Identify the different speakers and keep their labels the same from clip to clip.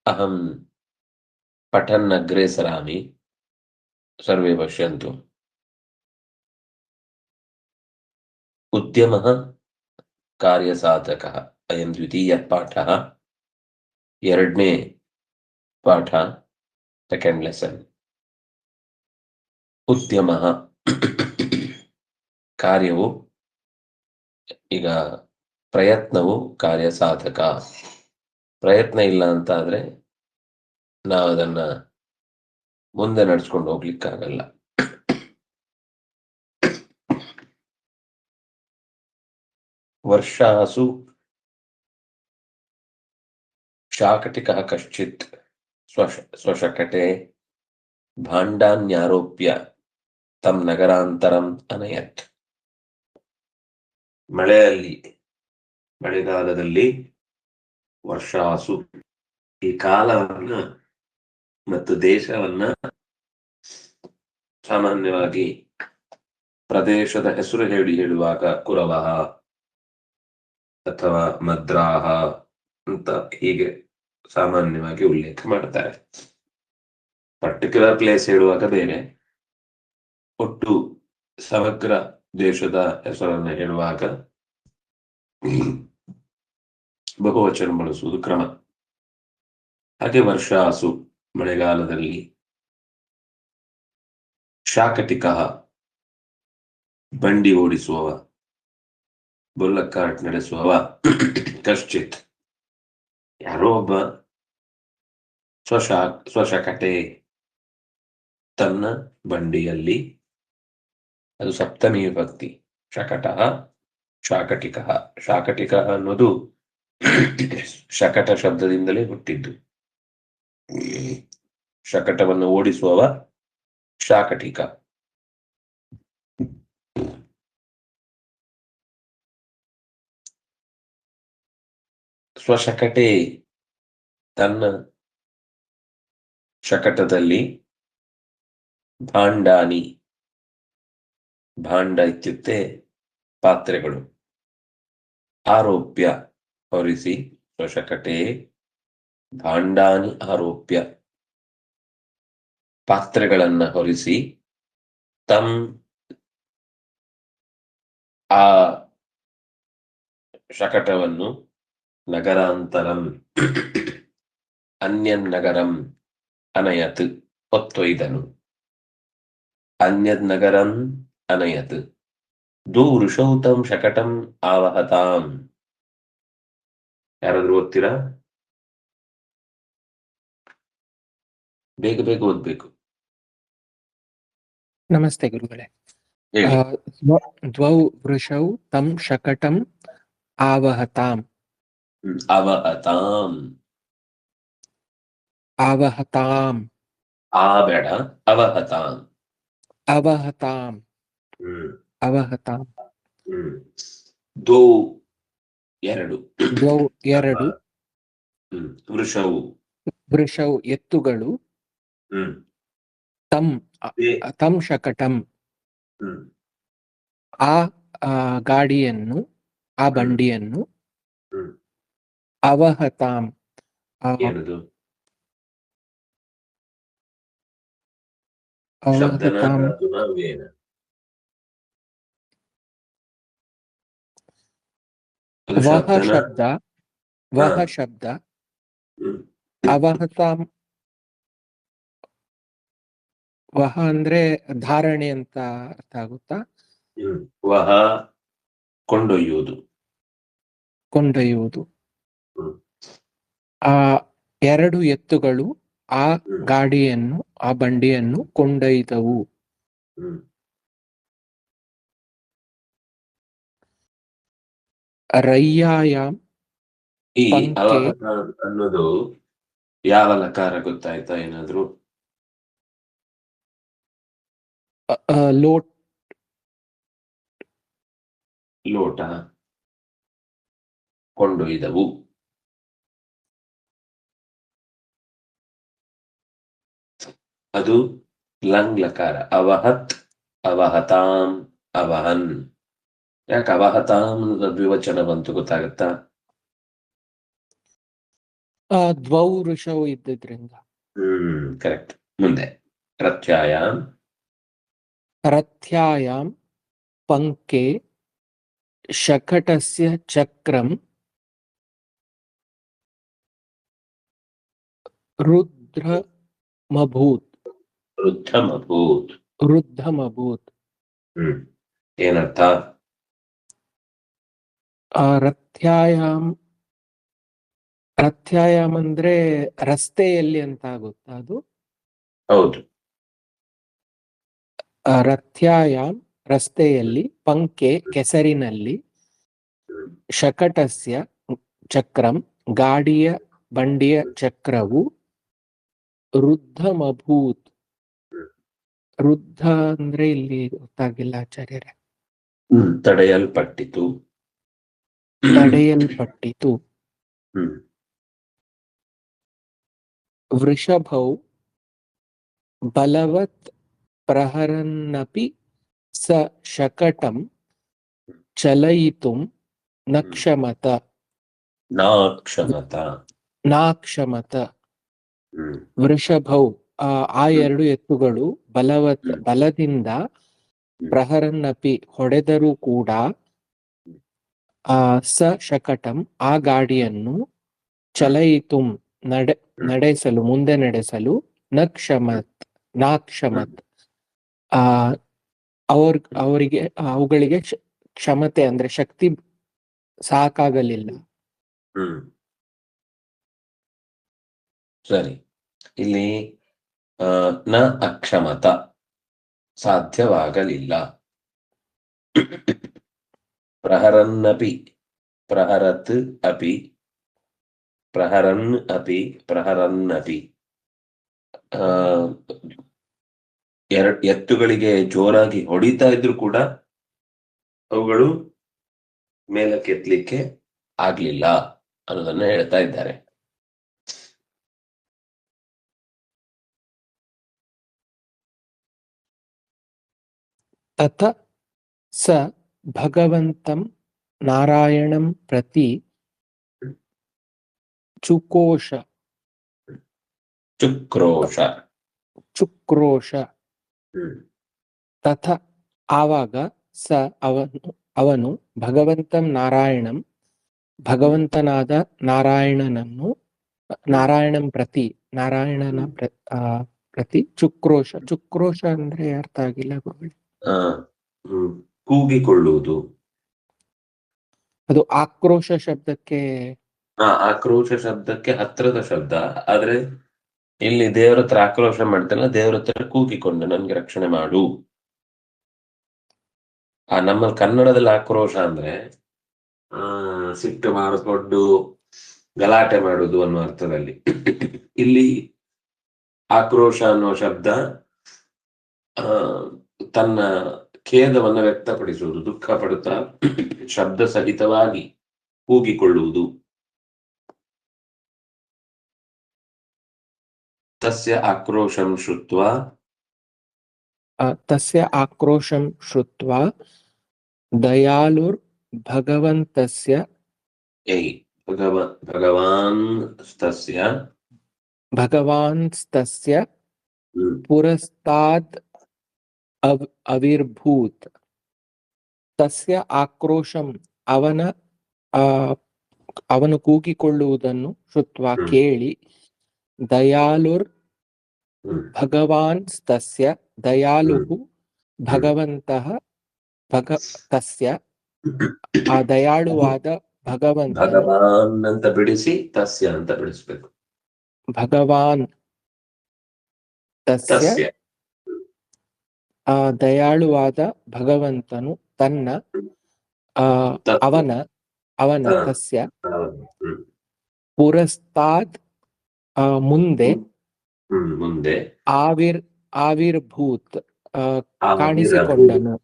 Speaker 1: अहं पठन् अग्रे सरामि, सर्वे पश्यन्तु। उद्यमः कार्यसाधकः, अयं द्वितीयः पाठः, ಎರಡನೇ ಪಾಠ, ಸೆಕೆಂಡ್ ಲೆಸನ್. ಉದ್ಯಮ ಕಾರ್ಯವು, ಈಗ ಪ್ರಯತ್ನವು ಕಾರ್ಯಸಾಧಕ. ಪ್ರಯತ್ನ ಇಲ್ಲ ಅಂತ ಆದ್ರೆ ನಾವು ಅದನ್ನ ಮುಂದೆ ನಡೆಸ್ಕೊಂಡು ಹೋಗ್ಲಿಕ್ಕಾಗಲ್ಲ. ವರ್ಷಾಸು ಶಾಕಟಿಕಃ ಕಶ್ಚಿತ್ ಸ್ವಶಕಟೆ ಭಾಂಡಾನ್ಯಾರೋಪ್ಯ ತಂ ನಗರಾಂತರಂ ಅನಯತ್. ಮಳೆಗಾಲದಲ್ಲಿ ವರ್ಷಾಸು, ಈ ಕಾಲವನ್ನ ಮತ್ತು ದೇಶವನ್ನ ಸಾಮಾನ್ಯವಾಗಿ ಪ್ರದೇಶದ ಹೆಸರು ಹೇಳುವಾಗ ಕುರವಹ ಅಥವಾ ಮದ್ರಾಹ ಅಂತ ಹೀಗೆ ಸಾಮಾನ್ಯವಾಗಿ ಉಲ್ಲೇಖ ಮಾಡ್ತಾರೆ. ಪರ್ಟಿಕ್ಯುಲರ್ ಪ್ಲೇಸ್ ಹೇಳುವಾಗ ಬೇರೆ, ಒಟ್ಟು ಸಮಗ್ರ ದೇಶದ ಹೆಸರನ್ನು ಹೇಳುವಾಗ ಬಹುವಚನ ಬಳಸುವುದು ಕ್ರಮ. ಹಾಗೆ ವರ್ಷಾಸು ಮಳೆಗಾಲದಲ್ಲಿ, ಶಾಕಟಿಕ ಬಂಡಿ ಓಡಿಸುವವ, ಬುಲ್ಲಕ್ ಕಾರ್ಟ್ ನಡೆಸುವವ, ಕಶ್ಚಿತ್ ಯಾರೋ ಒಬ್ಬ, ಸ್ವಶಕಟೆ ತನ್ನ ಬಂಡಿಯಲ್ಲಿ, ಅದು ಸಪ್ತಮಿ ವಿಭಕ್ತಿ. ಶಕಟ ಶಾಕಟಿಕ. ಶಾಕಟಿಕ ಅನ್ನೋದು ಶಕಟ ಶಬ್ದದಿಂದಲೇ ಹುಟ್ಟಿದ್ದು. ಶಕಟವನ್ನು ಓಡಿಸುವವ ಶಾಕಟಿಕ. ಸ್ವಶಕಟೆ ತನ್ನ ಶಕಟದಲ್ಲಿ, ಭಾಂಡಾನಿ, ಭಾಂಡ ಇತ್ಯುಕ್ತೆ ಪಾತ್ರೆಗಳು, ಆರೋಪ್ಯ ಹೊರಿಸಿ, ಸ್ವಶಕಟೆ ಭಾಂಡಾನಿ ಆರೋಪ್ಯ ಪಾತ್ರೆಗಳನ್ನ ಹೊರಿಸಿ, ತಂ ಆ ಶಕಟವನ್ನು, ನಗರಾಂತರಂ ಅನ್ಯನ್ ನಗರಂ ಅನಯತ್ ಹೊತ್ತೊಯ್ದನು. ಅನ್ಯದ್ ನಗರಂ ಅನಯತ್ ದೂರುಷೌ ತಂ ಶಕಟಂ ಆವಹತಾಂ. ಯಾರಾದ್ರೂ ಓದ್ತೀರಾ? ಬೇಗ ಬೇಗ ಓದ್ಬೇಕು.
Speaker 2: ನಮಸ್ತೆ ಗುರುಗಳೇ. ದ್ವೌ ವೃಷೌ ತಂ ಶಕಟಂ ಆವಹತಾಂ.
Speaker 1: ಅವಹತಾಂ.
Speaker 2: ಆವಹತಾಂ.
Speaker 1: ಆ ಬೇಡ, ಅವಹತಾಂ.
Speaker 2: ಅವಹತಾಂ. ಅವಹತಾಂ.
Speaker 1: ದ್ವೌ ಎರಡು.
Speaker 2: ದ್ವೌ ಎರಡು.
Speaker 1: ವೃಷೌ
Speaker 2: ವೃಷೌ ಎತ್ತುಗಳು. ತಂ ತಂ ಶಕಟಂ ಆ ಗಾಡಿಯನ್ನು, ಆ ಬಂಡಿಯನ್ನು. ಅವಹತಾಂ ಅವಹತಾಂ. ವಹ ಶಬ್ದ, ವಹ ಶಬ್ದ. ಅವಹತಾಂ, ವಹ ಅಂದ್ರೆ ಧಾರಣೆ ಅಂತ ಅರ್ಥ ಆಗುತ್ತಾ?
Speaker 1: ವಹ ಕೊಂಡೊಯ್ಯುವುದು.
Speaker 2: ಕೊಂಡೊಯ್ಯುವುದು. ಆ ಎರಡು ಎತ್ತುಗಳು ಆ ಗಾಡಿಯನ್ನು, ಆ ಬಂಡಿಯನ್ನು ಕೊಂಡೊಯ್ದವು. ರಯ್ಯಾಯಾಮ್
Speaker 1: ಈ ಅವಹತಾಂ ಅನ್ನೋದು ಯಾವ ಲಕಾರ ಗೊತ್ತಾಯ್ತಾ ಏನಾದ್ರು?
Speaker 2: ಲೋಟ.
Speaker 1: ಲೋಟ, ಕೊಂಡೊಯ್ದವು. ಅದು ಲಂಗ್ ಲಕಾರ. ಅವಹತ್, ಅವಹತಾಂ, ಅವಹನ್. ಯಾಕೆ ಅವಹತಾಂ ದ್ವಿವಚನ ಬಂತು ಗೊತ್ತಾಗತ್ತಾ?
Speaker 2: ದ್ವೌ ಋಷವು ಇದ್ದಿದ್ರಿಂದ.
Speaker 1: ಕರೆಕ್ಟ್. ಮುಂದೆ ರಥ್ಯಾಯಾಮ್
Speaker 2: ರಥ್ಯಾಯಾಂ ಪಂಕೆ ಶಕಟಸ್ಯ ಚಕ್ರಂ ರುದ್ರಮಭೂತ್.
Speaker 1: ವೃದ್ಧಮಭೂತ್.
Speaker 2: ವೃದ್ಧಮಭೂತ್.
Speaker 1: ಏನರ್ಥ?
Speaker 2: ರಥ್ಯಾಯಾಮ್ ರಥ್ಯಾಯಾಮ್ ಅಂದ್ರೆ ರಸ್ತೆಯಲ್ಲಿ ಅಂತ ಆಗುತ್ತಾ ಅದು?
Speaker 1: ಹೌದು.
Speaker 2: ರಥ್ಯಾಯಾಮ್ ರಸ್ತೆಯಲ್ಲಿ, ಪಂಕೆ ಕೆಸರಿನಲ್ಲಿ, ಶಕಟಸ್ಯ ಚಕ್ರಂ ಗಾಡಿಯ ಬಂಡಿಯ ಚಕ್ರವು, ರುದ್ಧಮಭೂತ್. ರುದ್ಧ ಅಂದ್ರೆ ಇಲ್ಲಿ ಗೊತ್ತಾಗಿಲ್ಲ ಆಚಾರ್ಯರೇ.
Speaker 1: ತಡೆಯಲ್ಪಟ್ಟಿತು.
Speaker 2: ತಡೆಯಲ್ಪಟ್ಟಿತು. ವೃಷಭೌ ಬಲವತ್ ಪ್ರಹರನ್ನಪಿ ಸ ಶಕಟಂ ಚಲಯಿತುಂ ನಕ್ಷಮತ. ನಾಕ್ಷಮತ. ವೃಷಭೌ ಆ ಎರಡು ಎತ್ತುಗಳು ಬಲವತ್ ಬಲದಿಂದ, ಪ್ರಹರನ್ನಪಿ ಹೊಡೆದರೂ ಕೂಡ, ಸ ಶಕಟಂ ಆ ಗಾಡಿಯನ್ನು, ಚಲಯಿತುಂ ನಡೆಸಲು ಮುಂದೆ ನಡೆಸಲು, ನಾಕ್ಷಮತ್ ಅವರಿಗೆ ಅವುಗಳಿಗೆ ಕ್ಷಮತೆ ಅಂದ್ರೆ ಶಕ್ತಿ ಸಾಕಾಗಲಿಲ್ಲ.
Speaker 1: ಸರಿ. ಇಲ್ಲಿ ನ ಅಕ್ಷಮತ ಸಾಧ್ಯವಾಗಲಿಲ್ಲ. ಪ್ರಹರನ್ನಪಿ ಪ್ರಹರತ್ ಅಪಿ ಪ್ರಹರನ್ ಅಪಿ ಪ್ರಹರನ್ನಪಿ ಎತ್ತುಗಳಿಗೆ ಜೋರಾಗಿ ಹೊಡಿತಾ ಇದ್ರು ಕೂಡ ಅವುಗಳು ಮೇಲಕ್ಕೆತ್ತಲಿಕ್ಕೆ ಆಗ್ಲಿಲ್ಲ ಅನ್ನೋದನ್ನ ಹೇಳ್ತಾ ಇದ್ದಾರೆ.
Speaker 2: ತತ ಸ ಭಗವಂತಂ ನಾರಾಯಣಂ ಪ್ರತಿ ಚುಕ್ರೋಶ. ತಥ ಆವಾಗ ಸ ಅವನು ಭಗವಂತಂ ನಾರಾಯಣಂ ಭಗವಂತನಾದ ನಾರಾಯಣನನ್ನು, ನಾರಾಯಣಂ ಪ್ರತಿ ನಾರಾಯಣನ ಪ್ರತಿ ಚುಕ್ರೋಶ. ಚುಕ್ರೋಶ ಅಂದ್ರೆ ಅರ್ಥ ಆಗಿಲ್ಲ ಗುರುಗಳೇ.
Speaker 1: ಕೂಗಿಕೊಳ್ಳುವುದು.
Speaker 2: ಅದು ಆಕ್ರೋಶ ಶಬ್ದಕ್ಕೆ,
Speaker 1: ಆಕ್ರೋಶ ಶಬ್ದಕ್ಕೆ ಹತ್ರದ ಶಬ್ದ. ಆದ್ರೆ ಇಲ್ಲಿ ದೇವರ ಹತ್ರ ಆಕ್ರೋಶ ಮಾಡ್ತಾನಲ್ಲ, ದೇವರ ಹತ್ರ ಕೂಗಿಕೊಂಡು ನನ್ಗೆ ರಕ್ಷಣೆ ಮಾಡು. ನಮ್ಮ ಕನ್ನಡದಲ್ಲಿ ಆಕ್ರೋಶ ಅಂದ್ರೆ ಸಿಟ್ಟು ಮಾಡಿಕೊಂಡು ಗಲಾಟೆ ಮಾಡುದು ಅನ್ನೋ ಅರ್ಥದಲ್ಲಿ. ಇಲ್ಲಿ ಆಕ್ರೋಶ ಅನ್ನೋ ಶಬ್ದ ತನ್ನ ಖೇದವನ್ನು ವ್ಯಕ್ತಪಡಿಸುವುದು, ದುಃಖ ಪಡುತ್ತಾ ಶಬ್ದ ಸಹಿತವಾಗಿ ಕೂಗಿಕೊಳ್ಳುವುದು. ತಸ್ಯ ಆಕ್ರೋಶಂ ಶ್ರುತ್ವಾ ದಯಾಲುರ್ ಭಗವಂತಸ್ಯ ಭಗವಾನ್ಸ್ತಸ್ಯ ಪುರಸ್ತಾದ್ ಅವಿರ್ಭೂತ್. ತಸ್ಯ ಆಕ್ರೋಶಂ ಅವನು ಕೂಗಿಕೊಳ್ಳುವುದನ್ನು ಶ್ರುತ್ವಾ ಕೇಳಿ, ದಯಾಲುರ್ ಭಗವಾನ್ಸ್ತಸ್ಯ ದಯಾಲುಹು ಭಗವಂತಃ ತಸ್ಯ ಆ ದಯಾಳುವಾದ ಭಗವಾನ್ ಅಂತ ಬಿಡಿಸಿ ತಸ್ಯ ಅಂತ ಬಿಡಿಸ್ಬೇಕು. ಭಗವಾನ್ ತಸ್ಯ ಆ ದಯಾಳುವಾದ ಭಗವಂತನು ತನ್ನ ಅವನ ತಸ್ಯ ಪುರಸ್ತಾದ್ ಮುಂದೆ ಆವಿರ್ಭೂತ್ ಕಾಣಿಸಿಕೊಂಡನು.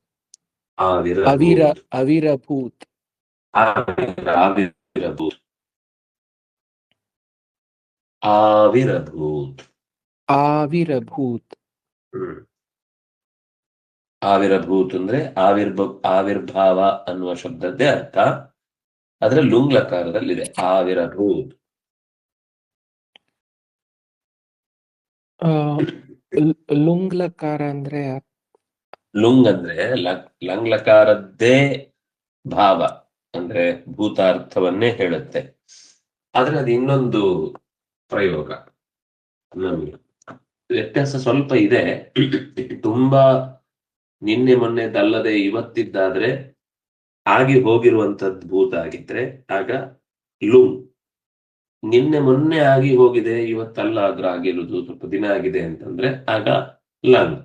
Speaker 1: ಅವಿರಭೂತ್ ಆವಿರಭೂತ್ ಅಂದ್ರೆ ಆವಿರ್ಭಾವ ಅನ್ನುವ ಶಬ್ದದ್ದೇ ಅರ್ಥ. ಆದ್ರೆ ಲುಂಗ್ ಲಕಾರದಲ್ಲಿದೆ ಆವಿರಭೂತ್.
Speaker 2: ಲುಂಗ್ ಲಕಾರ ಅಂದ್ರೆ
Speaker 1: ಲುಂಗ್ ಅಂದ್ರೆ ಲಂಗ್ ಲಕಾರದ್ದೇ ಭಾವ ಅಂದ್ರೆ ಭೂತಾರ್ಥವನ್ನೇ ಹೇಳುತ್ತೆ. ಆದ್ರೆ ಅದು ಇನ್ನೊಂದು ಪ್ರಯೋಗ. ನಮ್ಗೆ ವ್ಯತ್ಯಾಸ ಸ್ವಲ್ಪ ಇದೆ. ತುಂಬಾ ನಿನ್ನೆ ಮೊನ್ನೆದಲ್ಲದೆ ಇವತ್ತಿದ್ದಾದ್ರೆ ಆಗಿ ಹೋಗಿರುವಂತದ್ದು ಭೂತ ಆಗಿದ್ರೆ ಆಗ ಲುಂಗ್. ನಿನ್ನೆ ಮೊನ್ನೆ ಆಗಿ ಹೋಗಿದೆ ಇವತ್ತಲ್ಲ ಆದ್ರೂ ಆಗಿರುವುದು ಸ್ವಲ್ಪ ದಿನ ಆಗಿದೆ ಅಂತಂದ್ರೆ ಆಗ ಲಂಗ್.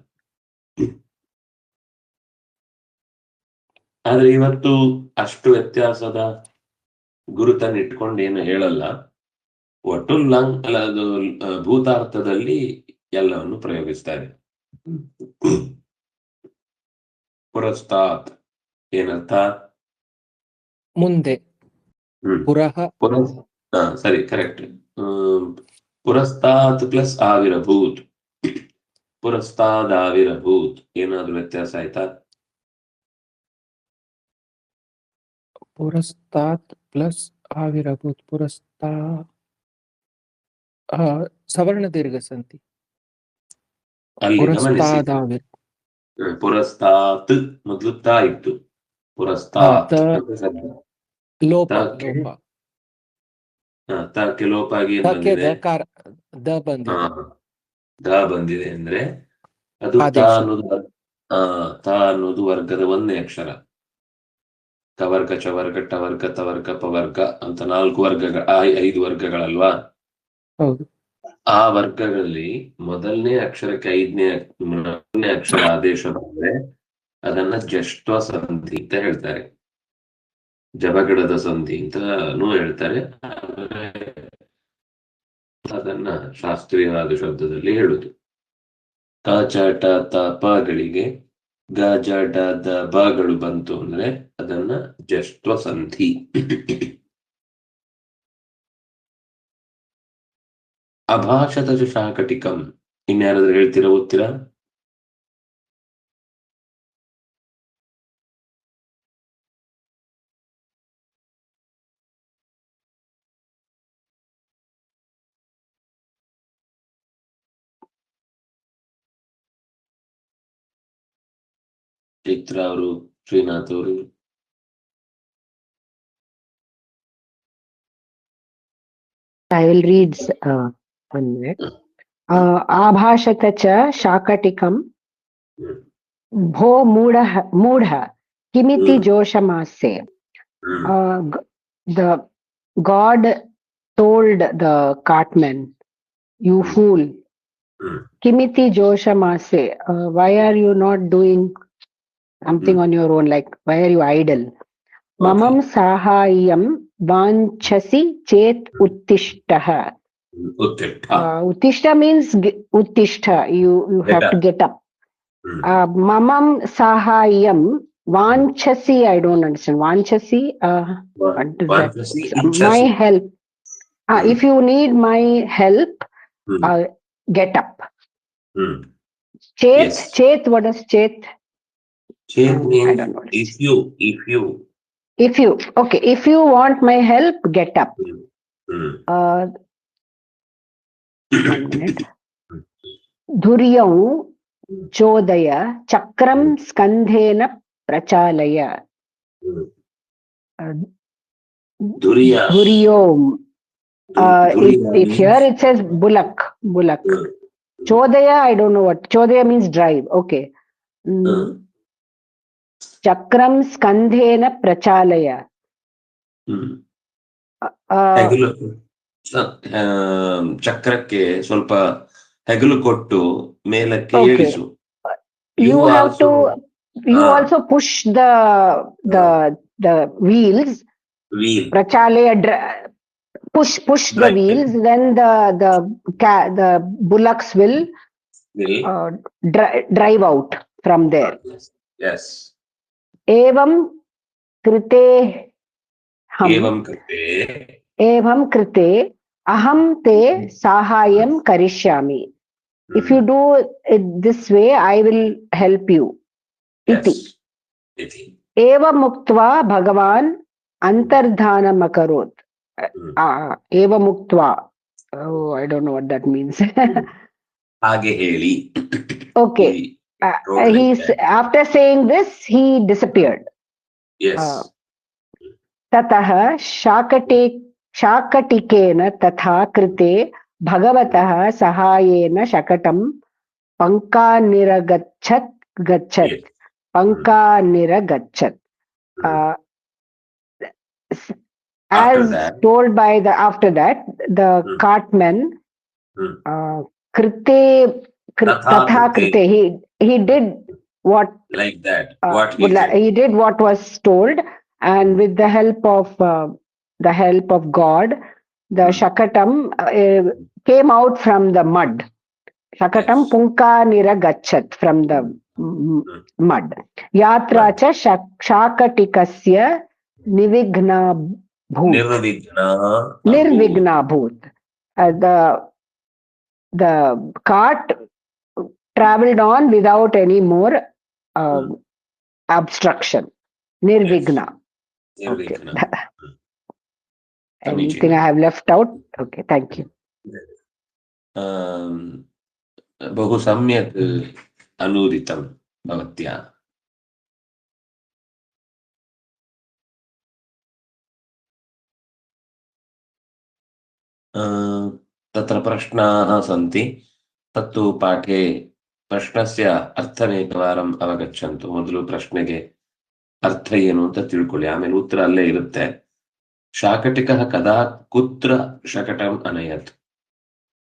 Speaker 1: ಆದ್ರೆ ಇವತ್ತು ಅಷ್ಟು ವ್ಯತ್ಯಾಸದ ಗುರುತನ್ನು ಇಟ್ಕೊಂಡು ಏನು ಹೇಳಲ್ಲ. ಒಟ್ಟು ಲಂಗ್ ಅಲ್ಲ, ಅದು ಭೂತಾರ್ಥದಲ್ಲಿ ಎಲ್ಲವನ್ನು ಪ್ರಯೋಗಿಸ್ತಾರೆ. ಪುರಸ್ತಾತ್ ಏನರ್ಥ?
Speaker 2: ಮುಂದೆ. ಪುರಃ
Speaker 1: ಸರಿ, ಕರೆಕ್ಟ್. ಪುರಸ್ತಾತ್ ಪ್ಲಸ್ ಆವಿರಭೂತ್. ಪುರಸ್ತಾದ್ ಆವಿರಭೂತ್ ಏನಾದ್ರೂ ವ್ಯತ್ಯಾಸ ಆಯ್ತಾ?
Speaker 2: ಪುರಸ್ತಾತ್ ಪ್ಲಸ್ ಆವಿರಭೂತ್. ಪುರಸ್ತಾ ಸವರ್ಣ ದೀರ್ಘ ಸಂಧಿ.
Speaker 1: ಅಲ್ಲಿ ಗಮನಿಸಿ,
Speaker 2: ಪುರಸ್ತಾದಾವಿರ್.
Speaker 1: ಪುರಸ್ತಾತ್ ಮೊದಲು ತಾ ಇತ್ತು, ಪುರಸ್ತಾತ್
Speaker 2: ಲೋಪ
Speaker 1: ತಕ್ಕೆ
Speaker 2: ಲೋಪ.
Speaker 1: ತಕ್ಕೆ ಲೋಪ ಆಗಿ ಏನ್
Speaker 2: ತಕ್ಕೆ
Speaker 1: ಬಂದಿದೆ?
Speaker 2: ದ ಬಂದಿದೆ.
Speaker 1: ದ ಬಂದಿದೆ ಅಂದ್ರೆ ಅದು ತ
Speaker 2: ಆದೇಶ.
Speaker 1: ಅನ್ನೋದು ತ ಅನ್ನೋದು ವರ್ಗದ ಒಂದೇ ಅಕ್ಷರ. ಕವರ್ಗ ಚವರ್ಗ ಟವರ್ಗ ತವರ್ಗ ಪವರ್ಗ ಅಂತ 4 ವರ್ಗಗಳ 5 ವರ್ಗಗಳಲ್ವಾ?
Speaker 2: ಹೌದು.
Speaker 1: ಆ ವರ್ಗಗಳಲ್ಲಿ ಮೊದಲನೇ ಅಕ್ಷರಕ್ಕೆ 5ನೇ ಅಕ್ಷರ ಆದೇಶ ಬಂದ್ರೆ ಅದನ್ನ ಜಷ್ಟ್ವ ಸಂಧಿ ಅಂತ ಹೇಳ್ತಾರೆ, ಜಬಗಡದ ಸಂಧಿ ಅಂತಾನೂ ಹೇಳ್ತಾರೆ. ಅದನ್ನ ಶಾಸ್ತ್ರೀಯವಾದ ಶಬ್ದದಲ್ಲಿ ಹೇಳುದು. ಕ ಚ ಟ ತ ಪಗಳಿಗೆ ಗ ಜ ಡ ದ ಬಗಳು ಬಂತು ಅಂದ್ರೆ ಅದನ್ನ ಜಷ್ಟ್ವ ಸಂಧಿ. ಅಭಾಷತ ಶಾಕಟಿಕಂ ಇನ್ಯಾರಾದ್ರೂ ಹೇಳ್ತೀರಾ, ಓದ್ತೀರಾ? ಚಿತ್ರ ಅವರು, ಶ್ರೀನಾಥ್ ಅವರು.
Speaker 3: I will read 1 minute. Abhashata cha shakatikam bho moodha kimiti joshamase. The God told the cartman, you fool, kimiti joshamase, why are you not doing something on your own? Like, why are you idle? Mamam sahayam vanchasi chet uttishtaha. Uttishta means uttishta, you have to get up. Mamam sahayam vanchasi, I don't understand. Vanchasi, what does that? My help. If you need my help, get up. Chet, yes. Chet, what does chet?
Speaker 1: Chet means
Speaker 3: I don't know.
Speaker 1: If you.
Speaker 3: Okay, if you want my help, get up. 1 minute. Dhuryau chodaya chakram skandhena prachalaya. Dhuryom. Here it says bullock. Chodaya, I don't know what. Chodaya means drive. Okay. Chakram skandhena prachalaya.
Speaker 1: ಚಕ್ರಕ್ಕೆ ಸ್ವಲ್ಪ ಹೆಗಲು ಕೊಟ್ಟು ಮೇಲಕ್ಕೆ ಏಳಿಸು.
Speaker 3: You have to. You also push the wheels. Prachalaya, push the wheels. Then the bullocks will drive out from there.
Speaker 1: Yes.
Speaker 3: Evam krite aham te sahayam karishyami. If you do it this way, I will help you. इति
Speaker 1: इति
Speaker 3: एवमुक्त्वा भगवान् अन्तर्धानमकरोत् एवमुक्त्वा I don't know what that means.
Speaker 1: ಹಾಗೆ ಹೇಳಿ.
Speaker 3: Okay. After saying this, he disappeared.
Speaker 1: Yes.
Speaker 3: ततः शाकटिकेन तथा कृते भगवतः सहायेन शकटं पङ्कानिरगच्छत्. As told by after that, the cartman tatha krite, he did what
Speaker 1: like that.
Speaker 3: He did what was told, and with the help of God, the shakatam came out from the mud. Shakatam punkaniragachat, from the mud. Yatra cha shakatikasya nirvigna bhut. The cart traveled on without any more obstruction. Nirvigna. Okay. Anything I have left out? Okay, thank you.
Speaker 1: बहु सम्यक् अनूदितं भवत्या. तत्र प्रश्नाः सन्ति. तत्तु पाठे प्रश्नस्य अर्थमेकवारम् अवगच्छन्तु. ಮೊದಲು ಪ್ರಶ್ನೆಗೆ ಅರ್ಥ ಏನು ಅಂತ ತಿಳ್ಕೊಳ್ಳಿ, ಆಮೇಲೆ ಉತ್ತರ ಅಲ್ಲೇ ಇರುತ್ತೆ. ಶಾಕಟಿಕಃ ಕದಾ ಕುತ್ರ ಶಕಟಂ ಅನಯತ್.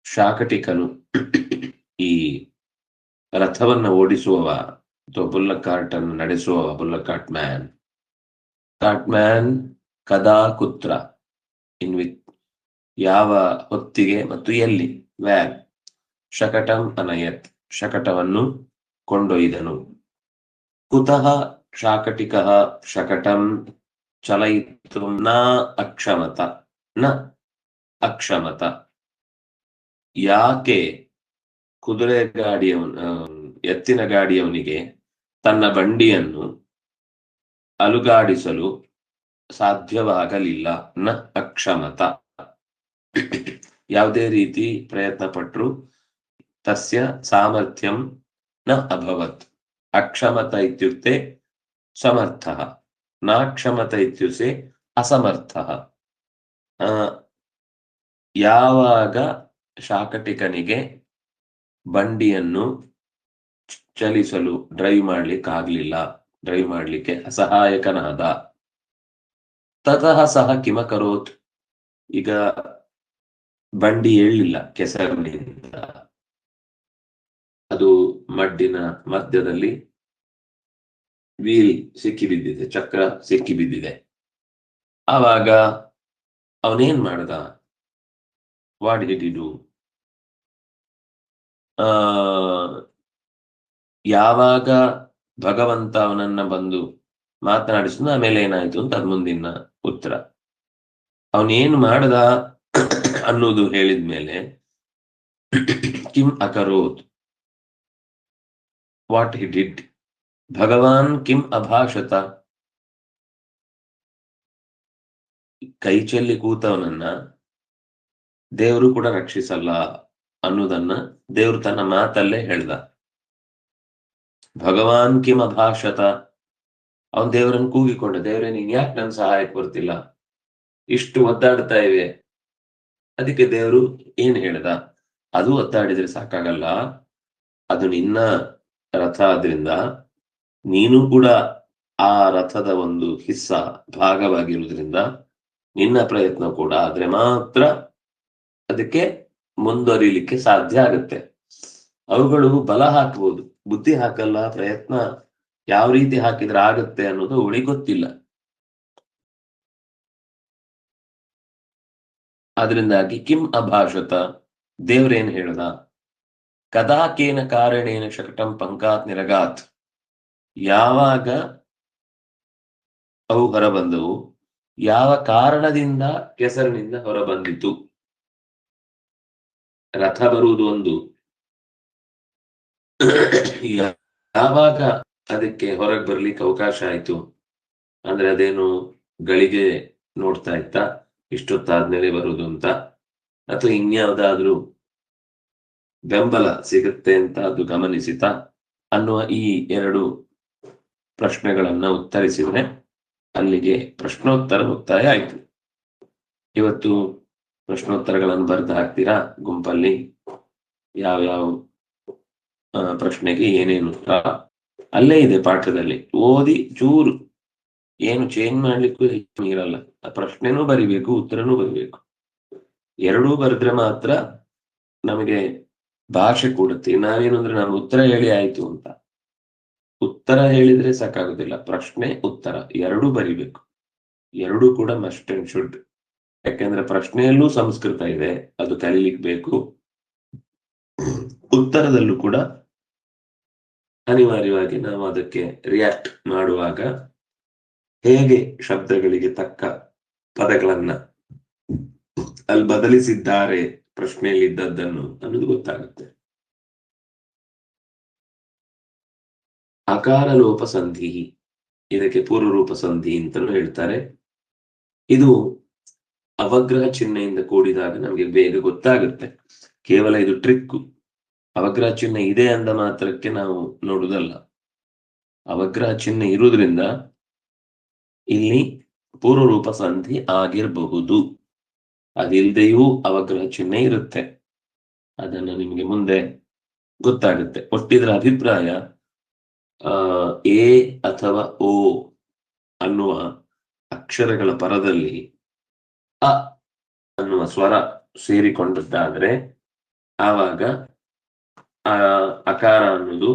Speaker 1: ಶಾಕಟಿಕನು ಈ ರಥವನ್ನು ಓಡಿಸುವವ ಅಥವಾ ಬುಲ್ಲಕ್ ಕಾರ್ಟ್ ಅನ್ನು ನಡೆಸುವವ, ಬುಲ್ಲಕ್ ಕಾರ್ಟ್ ಮ್ಯಾನ್ ಕದಾ ಕುತ್ರ, ಇನ್ ವಿತ್ ಯಾವ ಹೊತ್ತಿಗೆ ಮತ್ತು ಎಲ್ಲಿ, ವ್ಯಾನ್. ಶಕಟಂ ಅನಯತ್, ಶಕಟವನ್ನು ಕೊಂಡೊಯ್ದನು. ಕುತಃ ಶಾಕಟಿಕಃ ಶಕಟಂ ಚಲಯಿತು ನ ಅಕ್ಷಮತ. ಯಾಕೆ ಕುದುರೆ ಎತ್ತಿನ ಗಾಡಿಯವನಿಗೆ ತನ್ನ ಬಂಡಿಯನ್ನು ಅಲುಗಾಡಿಸಲು ಸಾಧ್ಯವಾಗಲಿಲ್ಲ? ನ ಅಕ್ಷಮತ, ಯಾವುದೇ ರೀತಿ ಪ್ರಯತ್ನ ಪಟ್ಟರು ತಸ್ಯ ಸಾಮರ್ಥ್ಯಂ ನ ಅಭವತ್. ಅಕ್ಷಮತ ಇತ್ಯುಕ್ತೆ ಸಮರ್ಥಃ, ನಾಕ್ಷಮತ ಇತ್ಯುಕ್ತೆ ಅಸಮರ್ಥಃ. ಯಾವಾಗ ಶಾಕಟಿಕನಿಗೆ ಬಂಡಿಯನ್ನು ಚಲಿಸಲು ಡ್ರೈವ್ ಮಾಡ್ಲಿಕ್ಕೆ ಅಸಹಾಯಕನಾದ. ತತಃ ಸಹ ಕಿಮಕರೋತ್, ಈಗ ಬಂಡಿ ಏಳಲಿಲ್ಲ ಕೆಸರಿನಿಂದ, ಅದು ಮಡ್ಡಿನ ಮಧ್ಯದಲ್ಲಿ ವೀಲ್ ಸಿಕ್ಕಿ ಬಿದ್ದಿದೆ, ಚಕ್ರ ಸಿಕ್ಕಿ ಬಿದ್ದಿದೆ. ಆವಾಗ ಅವನೇನ್ ಮಾಡ್ದ? What did he do? ಯಾವಾಗ ಭಗವಂತ ಅವನನ್ನ ಬಂದು ಮಾತನಾಡಿಸಿದ ಆಮೇಲೆ ಏನಾಯ್ತು ಅಂತ ಅದ್ ಮುಂದಿನ ಉತ್ತರ. ಅವನೇನು ಮಾಡ್ದ ಅನ್ನೋದು ಹೇಳಿದ್ಮೇಲೆ ಕಿಂ ಅಕರೋತ್, ವಾಟ್ ಹಿ ಡಿಡ್. ಭಗವಾನ್ ಕಿಂ ಅಭಾಷತ, ಕೈ ಚೆಲ್ಲಿ ಕೂತವನನ್ನ ದೇವರು ಕೂಡ ರಕ್ಷಿಸಲ್ಲ ಅನ್ನೋದನ್ನ ದೇವರು ತನ್ನ ಮಾತಲ್ಲೇ ಹೇಳ್ದ. ಭಗವಾನ್ ಕಿಂ ಅಭಾಷತ, ಅವನ್ ದೇವರನ್ನು ಕೂಗಿಕೊಂಡ, ದೇವರೇ ನೀನ್ ಯಾಕೆ ನನ್ನ ಸಹಾಯಕ್ಕೆ ಬರ್ತಿಲ್ಲ, ಇಷ್ಟು ಒದ್ದಾಡ್ತಾ ಇವೆ. ಅದಕ್ಕೆ ದೇವರು ಏನ್ ಹೇಳ್ದ? ಅದು ಒದ್ದಾಡಿದ್ರೆ ಸಾಕಾಗಲ್ಲ, ಅದು ನಿನ್ನ ರಥ ಆದ್ರಿಂದ ನೀನು ಕೂಡ ಆ ರಥದ ಒಂದು ಭಾಗವಾಗಿರುವುದರಿಂದ ನಿನ್ನ ಪ್ರಯತ್ನ ಕೂಡ ಆದ್ರೆ ಮಾತ್ರ ಅದಕ್ಕೆ ಮುಂದುವರಿಲಿಕ್ಕೆ ಸಾಧ್ಯ ಆಗುತ್ತೆ. ಅವುಗಳು ಬಲ ಹಾಕಬಹುದು, ಬುದ್ಧಿ ಹಾಕಲ್ಲ. ಪ್ರಯತ್ನ ಯಾವ ರೀತಿ ಹಾಕಿದ್ರೆ ಆಗುತ್ತೆ ಅನ್ನೋದು ಅವಳಿಗೆ ಗೊತ್ತಿಲ್ಲ. ಆದ್ರಿಂದಾಗಿ ಕಿಂ ಅಭಾಷತ, ದೇವ್ರೇನ್ ಹೇಳ್ದ? ಕದಾಕೇನ ಕಾರಣೇನ ಶಕಟಂ ಪಂಕಾತ್ ನಿರಗಾತ್, ಯಾವಾಗ ಅವು ಹೊರಬಂದವು, ಯಾವ ಕಾರಣದಿಂದ ಕೆಸರಿನಿಂದ ಹೊರಬಂದಿತು. ರಥ ಬರುವುದು ಒಂದು, ಯಾವಾಗ ಅದಕ್ಕೆ ಹೊರಗೆ ಬರ್ಲಿಕ್ಕೆ ಅವಕಾಶ ಆಯ್ತು ಅಂದ್ರೆ ಅದೇನು ಗಳಿಗೆ ನೋಡ್ತಾ ಇತ್ತಾ ಇಷ್ಟೊತ್ತಾದ್ಮೇಲೆ ಬರುದು ಅಂತ, ಅಥವಾ ಇನ್ಯಾವುದಾದ್ರೂ ಬೆಂಬಲ ಸಿಗುತ್ತೆ ಅಂತ ಅದು ಗಮನಿಸಿತಾ ಅನ್ನುವ ಈ ಎರಡು ಪ್ರಶ್ನೆಗಳನ್ನ ಉತ್ತರಿಸಿದ್ರೆ ಅಲ್ಲಿಗೆ ಪ್ರಶ್ನೋತ್ತರ ಮುಕ್ತಾಯ ಆಯ್ತು. ಇವತ್ತು ಪ್ರಶ್ನೋತ್ತರಗಳನ್ನು ಬರೆದು ಹಾಕ್ತೀರಾ ಗುಂಪಲ್ಲಿ? ಯಾವ್ಯಾವ ಪ್ರಶ್ನೆಗೆ ಏನೇನು ಉತ್ತರ ಅಲ್ಲೇ ಇದೆ ಪಾಠದಲ್ಲಿ. ಓದಿ ಚೂರು ಏನು ಚೇಂಜ್ ಮಾಡ್ಲಿಕ್ಕೂ ಹೆಚ್ಚು ಇರಲ್ಲ. ಆ ಪ್ರಶ್ನೆನೂ ಬರಿಬೇಕು, ಉತ್ತರನೂ ಬರಿಬೇಕು. ಎರಡೂ ಬರೆದ್ರೆ ಮಾತ್ರ ನಮಗೆ ಭಾಷೆ ಕೂಡುತ್ತೆ. ನಾವೇನು ಅಂದ್ರೆ ನಾನು ಉತ್ತರ ಹೇಳಿ ಆಯ್ತು ಅಂತ, ಉತ್ತರ ಹೇಳಿದ್ರೆ ಸಾಕಾಗುದಿಲ್ಲ, ಪ್ರಶ್ನೆ ಉತ್ತರ ಎರಡೂ ಬರಿಬೇಕು. ಎರಡೂ ಕೂಡ ಮಸ್ಟ್ ಅಂಡ್ ಶುಡ್. ಯಾಕೆಂದ್ರೆ ಪ್ರಶ್ನೆಯಲ್ಲೂ ಸಂಸ್ಕೃತ ಇದೆ, ಅದು ಕಲೀಲಿಕ್ಕೆ ಬೇಕು. ಉತ್ತರದಲ್ಲೂ ಕೂಡ ಅನಿವಾರ್ಯವಾಗಿ ನಾವು ಅದಕ್ಕೆ ರಿಯಾಕ್ಟ್ ಮಾಡುವಾಗ ಹೇಗೆ ಶಬ್ದಗಳಿಗೆ ತಕ್ಕ ಪದಗಳನ್ನ ಅಲ್ಲಿ ಬದಲಿಸಿದ್ದಾರೆ ಪ್ರಶ್ನೆಯಲ್ಲಿ ಇದ್ದದ್ದನ್ನು ಅನ್ನೋದು ಗೊತ್ತಾಗುತ್ತೆ. ಅಕಾರ ಲೋಪ ಸಂಧಿ, ಇದಕ್ಕೆ ಪೂರ್ವರೂಪ ಸಂಧಿ ಅಂತಲೂ ಹೇಳ್ತಾರೆ. ಇದು ಅವಗ್ರಹ ಚಿಹ್ನೆಯಿಂದ ಕೂಡಿದಾಗ ನಮಗೆ ಬೇಗ ಗೊತ್ತಾಗುತ್ತೆ. ಕೇವಲ ಇದು ಟ್ರಿಕ್. ಅವಗ್ರಹ ಚಿಹ್ನೆ ಇದೆ ಅಂದ ಮಾತ್ರಕ್ಕೆ ನಾವು ನೋಡುವುದಲ್ಲ. ಅವಗ್ರಹ ಚಿಹ್ನೆ ಇರುವುದರಿಂದ ಇಲ್ಲಿ ಪೂರ್ವರೂಪ ಸಂಧಿ ಆಗಿರಬಹುದು. ಅದಿಲ್ಲದೆಯೂ ಅವಗ್ರಹ ಚಿಹ್ನೆ ಇರುತ್ತೆ. ಅದನ್ನು ನಿಮಗೆ ಮುಂದೆ ಗೊತ್ತಾಗುತ್ತೆ. ಒಟ್ಟಿದ್ರ ಅಭಿಪ್ರಾಯ ಎ ಅಥವಾ ಓ ಅನ್ನುವ ಅಕ್ಷರಗಳ ಪರದಲ್ಲಿ ಅ ಅನ್ನುವ ಸ್ವರ ಸೇರಿಕೊಂಡದ್ದಾದ್ರೆ ಆವಾಗ ಆ ಅಕಾರ ಅನ್ನೋದು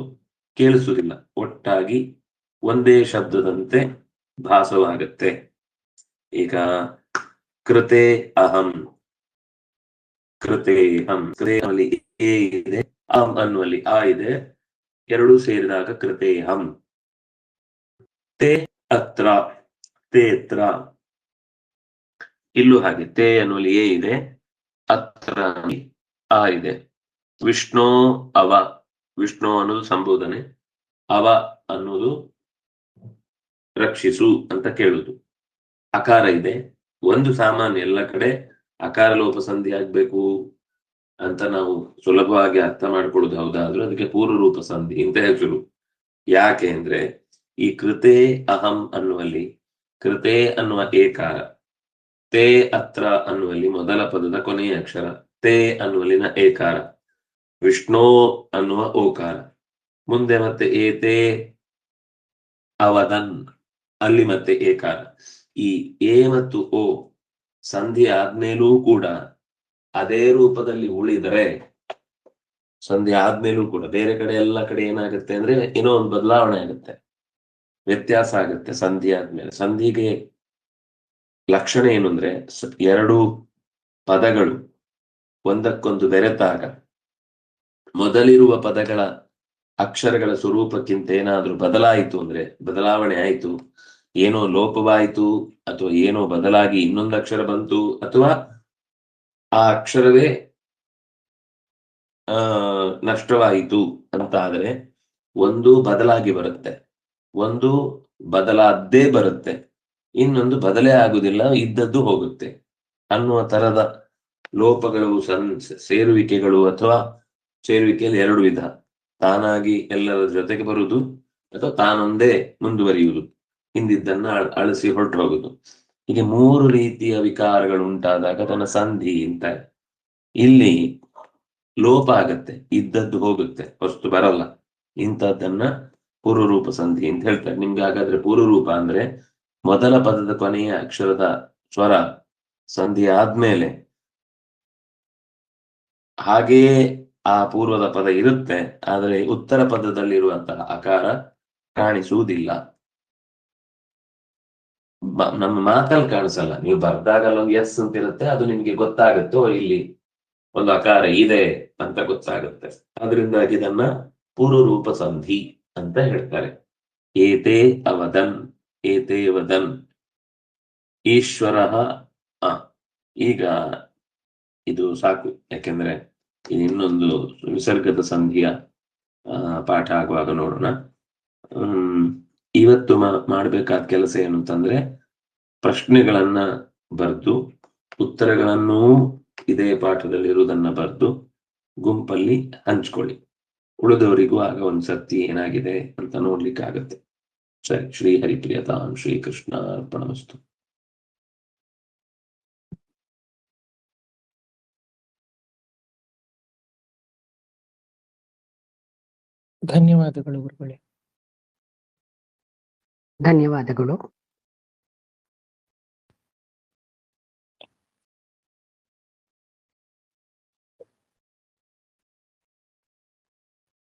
Speaker 1: ಕೇಳಿಸುವುದಿಲ್ಲ, ಒಟ್ಟಾಗಿ ಒಂದೇ ಶಬ್ದದಂತೆ ಭಾಸವಾಗುತ್ತೆ. ಈಗ ಕೃತೆ ಅಹಂ, ಕೃತೆ ಹಂ, ಕೃತೆಯಲ್ಲಿ ಎ ಇದೆ, ಅಹಂ ಅನ್ನುವಲ್ಲಿ ಆ ಇದೆ, ಎರಡೂ ಸೇರಿದಾಗ ಕೃತೆ ಹಂ. ತೇ ಅತ್ರ, ತೇತ್ರ, ಇಲ್ಲೂ ಹಾಗೆ ತೇ ಅನ್ನುವಲ್ಲಿ ಎ ಇದೆ, ಅತ್ರ ಆ ಇದೆ. ವಿಷ್ಣು ಅವ, ವಿಷ್ಣು ಅನ್ನೋದು ಸಂಬೋಧನೆ, ಅವ ಅನ್ನೋದು ರಕ್ಷಿಸು ಅಂತ ಕೇಳುದು. ಅಕಾರ ಇದೆ, ಒಂದು ಸಾಮಾನ್ಯ, ಎಲ್ಲ ಕಡೆ ಅಕಾರ ಲೋಪ ಸಂಧಿ ಆಗ್ಬೇಕು ಅಂತ ನಾವು ಸುಲಭವಾಗಿ ಅರ್ಥ ಮಾಡ್ಕೊಳ್ಳೋದು ಹೌದಾದ್ರೂ ಅದಕ್ಕೆ ಪೂರ್ವರೂಪ ಸಂಧಿ ಅಂತ ಹೆಸರು. ಯಾಕೆ ಅಂದ್ರೆ ಈ ಕೃತೆ ಅಹಂ ಅನ್ನುವಲ್ಲಿ ಕೃತೆ ಅನ್ನುವ ಏಕಾರ, ತೇ ಅತ್ರ ಅನ್ನುವಲ್ಲಿ ಮೊದಲ ಪದದ ಕೊನೆಯ ಅಕ್ಷರ, ತೇ ಅನ್ನುವಲ್ಲಿನ ಏಕಾರ, ವಿಷ್ಣು ಅನ್ನುವ ಓಕಾರ, ಮುಂದೆ ಮತ್ತೆ ಏತೆ ಅವದನ್ ಅಲ್ಲಿ ಮತ್ತೆ ಏಕಾರ. ಈ ಎ ಮತ್ತು ಓ ಸಂಧಿ ಆದ್ಮೇಲೂ ಕೂಡ ಅದೇ ರೂಪದಲ್ಲಿ ಉಳಿದರೆ, ಸಂಧಿ ಆದ್ಮೇಲೂ ಕೂಡ ಬೇರೆ ಕಡೆ ಎಲ್ಲ ಕಡೆ ಏನಾಗುತ್ತೆ ಅಂದ್ರೆ ಏನೋ ಒಂದು ಬದಲಾವಣೆ ಆಗುತ್ತೆ, ವ್ಯತ್ಯಾಸ ಆಗುತ್ತೆ ಸಂಧಿ ಆದ್ಮೇಲೆ. ಸಂಧಿಗೆ ಲಕ್ಷಣ ಏನು ಅಂದ್ರೆ ಎರಡು ಪದಗಳು ಒಂದಕ್ಕೊಂದು ಬೆರೆತಾಗ ಮೊದಲಿರುವ ಪದಗಳ ಅಕ್ಷರಗಳ ಸ್ವರೂಪಕ್ಕಿಂತ ಏನಾದ್ರೂ ಬದಲಾಯಿತು ಅಂದ್ರೆ, ಬದಲಾವಣೆ ಆಯ್ತು, ಏನೋ ಲೋಪವಾಯಿತು ಅಥವಾ ಏನೋ ಬದಲಾಗಿ ಇನ್ನೊಂದು ಅಕ್ಷರ ಬಂತು, ಅಥವಾ ಆ ಅಕ್ಷರವೇ ನಷ್ಟವಾಯಿತು ಅಂತ ಆದ್ರೆ ಒಂದು ಬದಲಾಗಿ ಬರುತ್ತೆ, ಒಂದು ಬದಲಾದ್ದೇ ಬರುತ್ತೆ, ಇನ್ನೊಂದು ಬದಲೇ ಆಗುದಿಲ್ಲ, ಇದ್ದದ್ದು ಹೋಗುತ್ತೆ ಅನ್ನುವ ತರದ ಲೋಪಗಳು, ಸೇರುವಿಕೆಗಳು, ಅಥವಾ ಸೇರುವಿಕೆಯಲ್ಲಿ ಎರಡು ವಿಧ, ತಾನಾಗಿ ಎಲ್ಲರ ಜೊತೆಗೆ ಬರುವುದು ಅಥವಾ ತಾನೊಂದೇ ಮುಂದುವರಿಯುವುದು, ಹಿಂದಿದ್ದನ್ನ ಅಳಿಸಿ ಹೊರಟೋಗುದು. ಹೀಗೆ ಮೂರು ರೀತಿಯ ವಿಕಾರಗಳು ಉಂಟಾದಾಗ ಅದನ್ನ ಸಂಧಿ ಅಂತ. ಇಲ್ಲಿ ಲೋಪ ಆಗತ್ತೆ, ಇದ್ದದ್ದು ಹೋಗುತ್ತೆ, ವಸ್ತು ಬರಲ್ಲ, ಇಂಥದ್ದನ್ನ ಪೂರ್ವರೂಪ ಸಂಧಿ ಅಂತ ಹೇಳ್ತಾರೆ. ನಿಮ್ಗೆ ಹಾಗಾದ್ರೆ ಪೂರ್ವರೂಪ ಅಂದ್ರೆ ಮೊದಲ ಪದದ ಕೊನೆಯ ಅಕ್ಷರದ ಸ್ವರ ಸಂಧಿ ಆದ್ಮೇಲೆ ಹಾಗೆಯೇ ಆ ಪೂರ್ವದ ಪದ ಇರುತ್ತೆ, ಆದರೆ ಉತ್ತರ ಪದದಲ್ಲಿರುವಂತಹ ಅಕಾರ ಕಾಣಿಸುವುದಿಲ್ಲ. ನಮ್ಮ ಮಾತಲ್ಲಿ ಕಾಣಿಸಲ್ಲ, ನೀವು ಬರ್ದಾಗಲ್ಲ ಒಂದು ಎಸ್ ಅಂತ ಇರುತ್ತೆ, ಅದು ನಿಮ್ಗೆ ಗೊತ್ತಾಗುತ್ತೋ ಇಲ್ಲಿ ಒಂದು ಅಕಾರ ಇದೆ ಅಂತ ಗೊತ್ತಾಗುತ್ತೆ. ಅದರಿಂದಾಗಿ ಇದನ್ನ ಪೂರ್ವರೂಪ ಸಂಧಿ ಅಂತ ಹೇಳ್ತಾರೆ. ಏತೇ ಅವದನ್, ಏತೇ ವದನ್, ಈಶ್ವರ. ಈಗ ಇದು ಸಾಕು, ಯಾಕೆಂದ್ರೆ ಇದು ಇನ್ನೊಂದು ವಿಸರ್ಗದ ಸಂಧಿಯ ಪಾಠ ಆಗುವಾಗ ನೋಡೋಣ. ಇವತ್ತು ಮಾಡಬೇಕಾದ ಕೆಲಸ ಏನು ಅಂತಂದ್ರೆ ಪ್ರಶ್ನೆಗಳನ್ನ ಬರೆದು ಉತ್ತರಗಳನ್ನೂ ಇದೇ ಪಾಠದಲ್ಲಿ ಇರುವುದನ್ನ ಬರೆದು ಗುಂಪಲ್ಲಿ ಹಂಚ್ಕೊಳ್ಳಿ. ಉಳಿದವರಿಗೂ ಆಗ ಒಂದ್ಸರ್ತಿ ಏನಾಗಿದೆ ಅಂತ ನೋಡ್ಲಿಕ್ಕೆ ಆಗತ್ತೆ. ಸರಿ, ಶ್ರೀ ಹರಿಪ್ರಿಯತಾಂ ಶ್ರೀಕೃಷ್ಣ ಅರ್ಪಣಮಸ್ತು.
Speaker 2: ಧನ್ಯವಾದಗಳು ಗುರುಗಳೇ.
Speaker 3: ಧನ್ಯವಾದಗಳು.